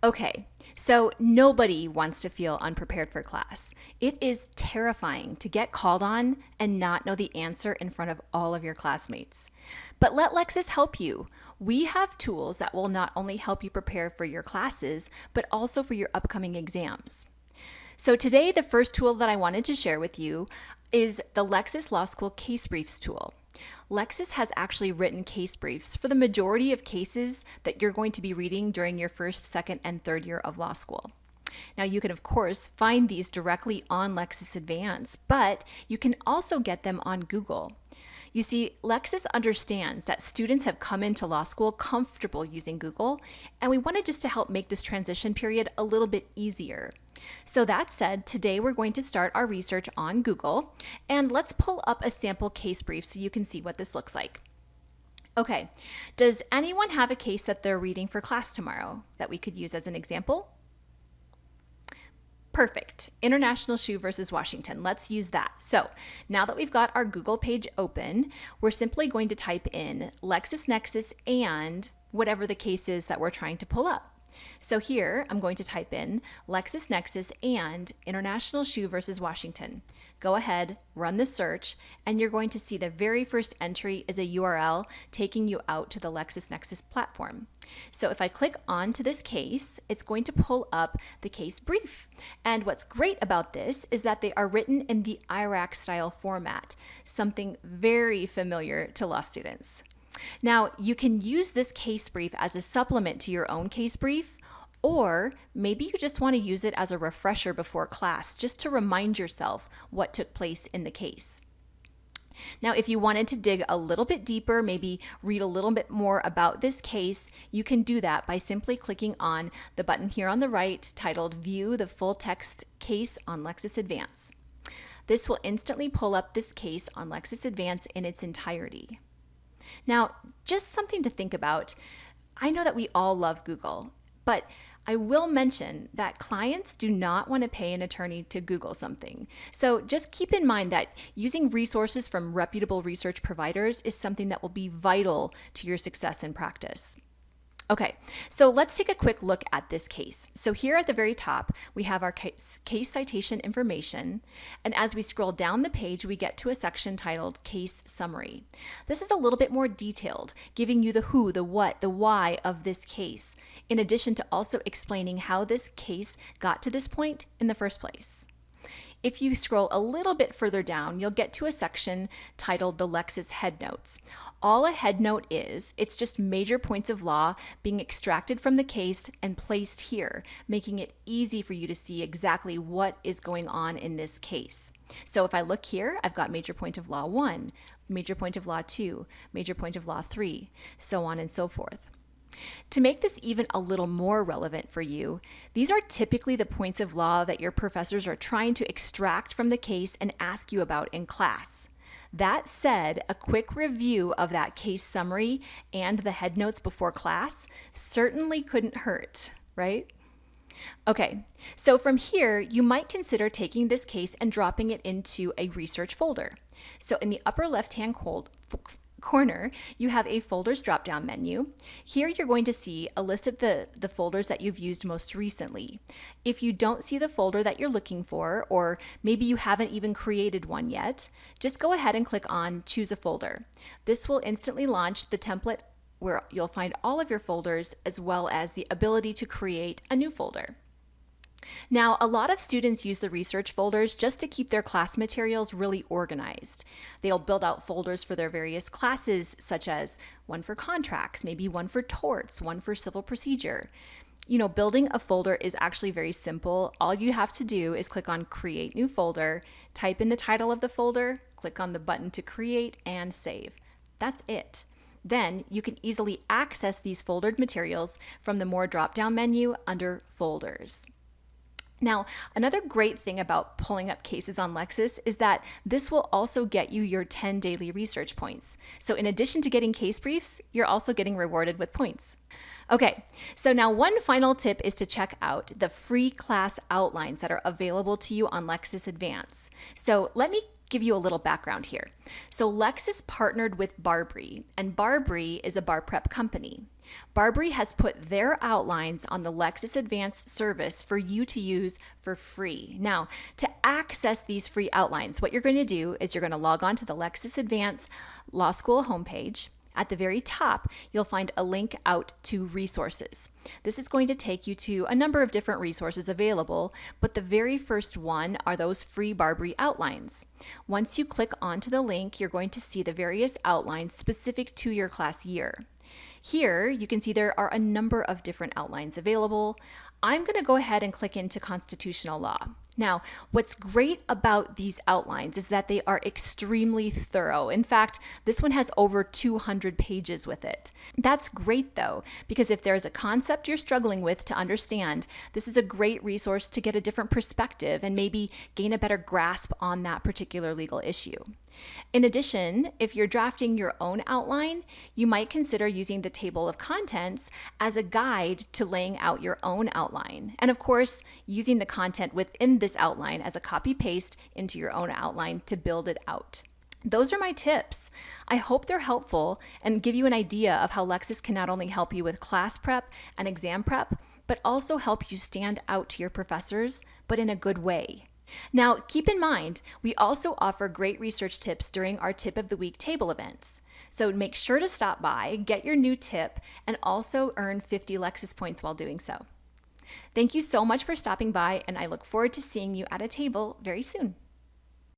Okay, so nobody wants to feel unprepared for class. It is terrifying to get called on and not know the answer in front of all of your classmates. But let Lexis help you. We have tools that will not only help you prepare for your classes, but also for your upcoming exams. So today, the first tool that I wanted to share with you is the Lexis Law School Case Briefs tool. Lexis has actually written case briefs for the majority of cases that you're going to be reading during your first, second, and third year of law school. Now, you can, of course, find these directly on Lexis Advance, but you can also get them on Google. You see, Lexis understands that students have come into law school comfortable using Google, and we wanted just to help make this transition period a little bit easier. So that said, today we're going to start our research on Google, and let's pull up a sample case brief so you can see what this looks like. Okay, does anyone have a case that they're reading for class tomorrow that we could use as an example? Perfect. International Shoe versus Washington. Let's use that. So now that we've got our Google page open, we're simply going to type in LexisNexis and whatever the case is that we're trying to pull up. So here I'm going to type in LexisNexis and International Shoe versus Washington. Go ahead, run the search, and you're going to see the very first entry is a URL taking you out to the LexisNexis platform. So if I click on to this case, it's going to pull up the case brief. And what's great about this is that they are written in the IRAC style format, something very familiar to law students. Now, you can use this case brief as a supplement to your own case brief, or maybe you just want to use it as a refresher before class, just to remind yourself what took place in the case. Now, if you wanted to dig a little bit deeper, maybe read a little bit more about this case, you can do that by simply clicking on the button here on the right titled View the Full Text Case on Lexis Advance. This will instantly pull up this case on Lexis Advance in its entirety. Now, just something to think about. I know that we all love Google, but I will mention that clients do not want to pay an attorney to Google something. So just keep in mind that using resources from reputable research providers is something that will be vital to your success in practice. Okay, so let's take a quick look at this case. So here at the very top, we have our case citation information, and as we scroll down the page, we get to a section titled Case Summary. This is a little bit more detailed, giving you the who, the what, the why of this case, in addition to also explaining how this case got to this point in the first place. If you scroll a little bit further down, you'll get to a section titled the Lexis Headnotes. All a headnote is, it's just major points of law being extracted from the case and placed here, making it easy for you to see exactly what is going on in this case. So if I look here, I've got major point of law 1, major point of law 2, major point of law 3, so on and so forth. To make this even a little more relevant for you, these are typically the points of law that your professors are trying to extract from the case and ask you about in class. That said, a quick review of that case summary and the headnotes before class certainly couldn't hurt, right? Okay, so from here, you might consider taking this case and dropping it into a research folder. So in the upper left-hand corner, you have a folders drop-down menu. Here you're going to see a list of the folders that you've used most recently. If you don't see the folder that you're looking for, or maybe you haven't even created one yet, just go ahead and click on Choose a Folder. This will instantly launch the template where you'll find all of your folders, as well as the ability to create a new folder. Now, a lot of students use the research folders just to keep their class materials really organized. They'll build out folders for their various classes, such as one for contracts, maybe one for torts, one for civil procedure. You know, building a folder is actually very simple. All you have to do is click on Create New Folder, type in the title of the folder, click on the button to create, and save. That's it. Then you can easily access these foldered materials from the More drop-down menu under Folders. Now, another great thing about pulling up cases on Lexis is that this will also get you your 10 daily research points. So in addition to getting case briefs, you're also getting rewarded with points. Okay, so now one final tip is to check out the free class outlines that are available to you on Lexis Advance. So let me give you a little background here. So Lexis partnered with Barbary, and Barbary is a bar prep company. Barbary has put their outlines on the Lexis Advanced service for you to use for free. Now, to access these free outlines, what you're going to do is you're going to log on to the Lexis Advanced Law School homepage. At the very top, you'll find a link out to resources. This is going to take you to a number of different resources available, but the very first one are those free Barbary outlines. Once you click onto the link, you're going to see the various outlines specific to your class year. Here, you can see there are a number of different outlines available. I'm going to go ahead and click into constitutional law. Now, what's great about these outlines is that they are extremely thorough. In fact, this one has over 200 pages with it. That's great though, because if there's a concept you're struggling with to understand, this is a great resource to get a different perspective and maybe gain a better grasp on that particular legal issue. In addition, if you're drafting your own outline, you might consider using the table of contents as a guide to laying out your own outline. And of course, using the content within this outline as a copy paste into your own outline to build it out. Those are my tips. I hope they're helpful and give you an idea of how Lexis can not only help you with class prep and exam prep, but also help you stand out to your professors, but in a good way. Now, keep in mind, we also offer great research tips during our Tip of the Week table events. So make sure to stop by, get your new tip, and also earn 50 Lexis points while doing so. Thank you so much for stopping by, and I look forward to seeing you at a table very soon.